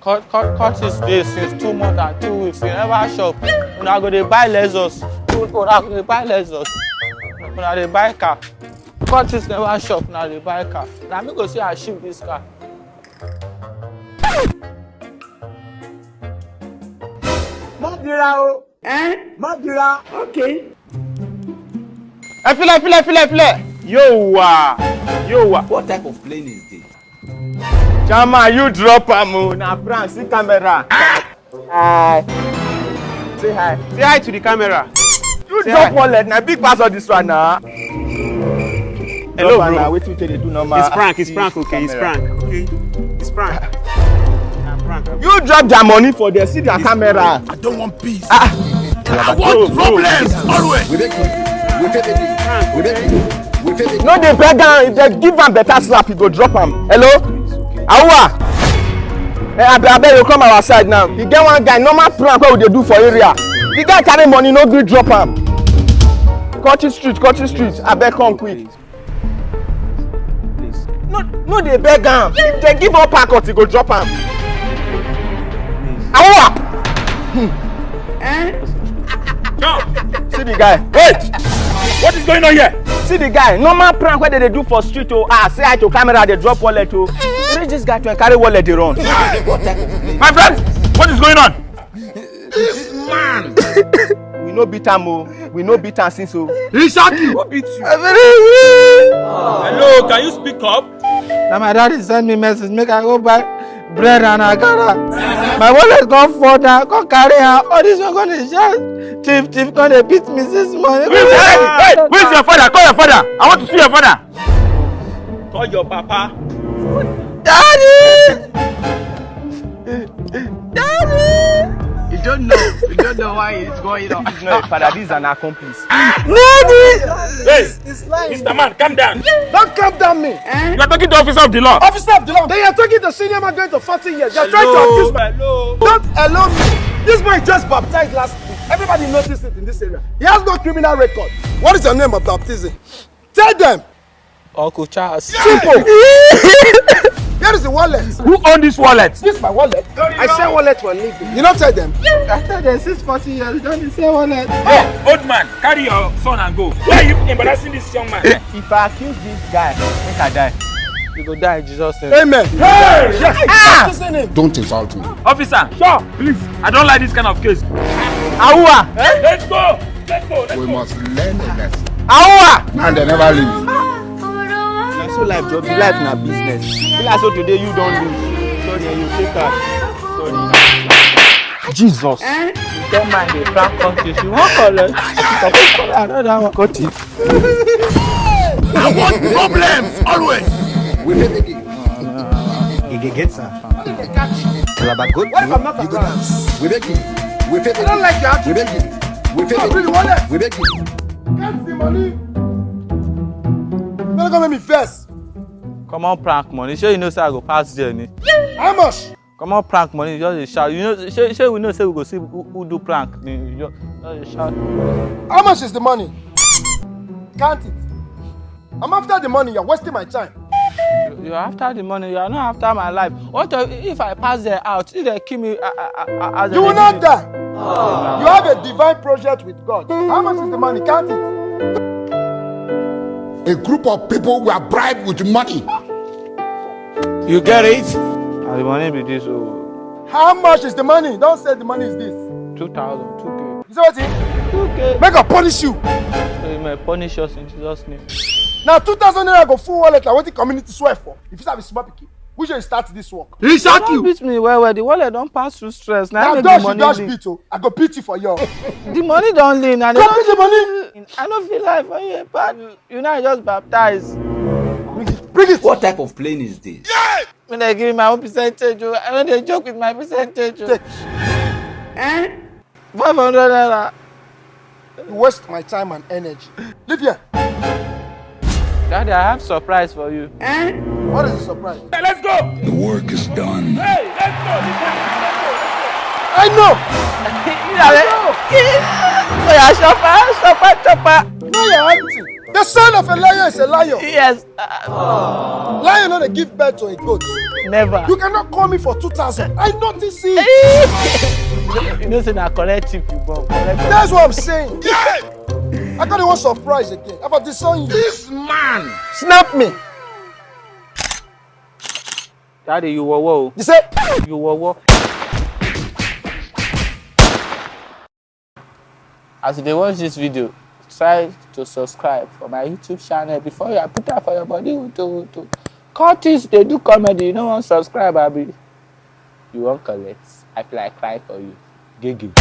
Cultists dey since 2 months and 2 weeks. You never shop. Una go dey buy Lexus. Una go dey buy Lexus. Una dey buy car. Cultists never shop. Una dey buy car. Na me go say I ship this car. Madira o. Madira. Okay. File. Yo wa. What type of plane is this? Chama, you drop am na prank. See camera. Hi. Say hi. Say hi to the camera. You say drop wallet. Na big pass all this one na. Hello, bro. Now wetin you dey do normal? It's prank. Okay, it's prank. Okay, it's prank. Prank. You drop their money for there. See their camera. I don't want peace. I want problems always. No, they beg am. If they give am better slap, he go drop am. Hello? Awa? I beg you come our side now. You get one guy, normal prank wey we dey do for area. The guy carry money, no gree drop am. Cultist street. I beg come quick. No, they beg am. If they give up packet, he go drop am. Awa? See the guy. Wait! What is going on here? See the guy. Normal prank wey they do for street oh. Say hi to camera, they drop wallet oh. You reach this guy to carry wallet, they run. My friend, what is going on? This man. We no beat am oh. We no beat am since oh. He shot you. Who beat you? Hello, can you speak up? Now my daddy send me message make I go buy bread and akara. My wallet gone fall down, go carry am. All this one gonna shout. Thief gonna beat me this morning. Hey, where's your father? Call your father. I want to see your father. Call your papa. Daddy! You don't know why it's going on. This is not a father, this is an accomplice. Hey, Mr. Man, calm down. Don't calm down me. You are talking to officer of the law. Officer of the law. Then you're talking to senior man going to 40 years. You're trying to accuse me. Hello. Don't allow me. This boy just baptized last week. Everybody noticed it in this area. He has no criminal record. What is your name of baptism? Tell them. Uncle Charles. Simple. Here is the wallet. Who owns this wallet? This is my wallet. I sell wallet for a living. You don't tell them. I tell them 40 years, don't say wallet. Hey, old man, carry your son and go. Why are you embarrassing this young man? If I accuse this guy, make I die. You go die in Jesus' name. Amen. Hey! Yes. Don't insult me. Officer, sure, please. I don't like this kind of case. Awa! Let's go. We must learn a lesson. Awa! And they never leave. So life job, be life na business. Be like so today you don't lose. Sorry, you take her. Sorry. Jesus. You don't mind the prank contest. You won't call it. Another one. Cut it. I want problems always. We play the game. You get some. Good. What if I'm not You go around? dance. We make it. We play the I don't like that. We make it. We play Oh, really, the wallet? We make it. Get the money. Better come let me first. Come on, prank money. Sure you know say I go pass journey. How much? Come on, prank money. Just dey shout. You know, sure we know say we go see who do prank. You just dey shout. How much is the money? Count it. I'm after the money. You're wasting my time. You're after the money. You are not after my life. What if I pass there out? If they kill me, as You will not die. You have a divine project with God. How much is the money? Count it. A group of people were bribed with money. You get it? And the money be this. Oh, How much is the money? Don't say the money is this. 2,000, 2K. You say what? 2K. Make a punish you. So you may punish us in Jesus' name. Now 2,000 naira go full wallet. Like what the community swear for. If you have a small pikin, we should start this work. He shot Don't beat me well. The wallet don't pass through stress. Now Now make dodge the you money dodge lean. beat oh. I go beat you for you. The money don't lean. And Go beat the money. I don't feel like for you, but you know I just baptized. Bring it. What type of plane is this? When they give me my own percentage, I know they joke with my percentage. Take. 500 naira. You waste my time and energy. Leave here. Daddy, I have surprise for you. What is the surprise? Hey, let's go. The work is done. Hey, let's go. I know. Oh yeah, chopper. No, you're empty. The son of a liar is a liar. Yes. Lion not a give birth to a goat. Never. You cannot call me for 2,000. I notice it. You know, say na correct tip you born. That's what I'm saying. I thought it was surprise again. How about this on you? This man. Snap me. Daddy, you were. You say? You were. As they watch this video, try to subscribe for my YouTube channel before you put that for your body to Cultists, they do comedy. You don't want to subscribe, Abby. You won't collect. I feel like crying for you. Gigi.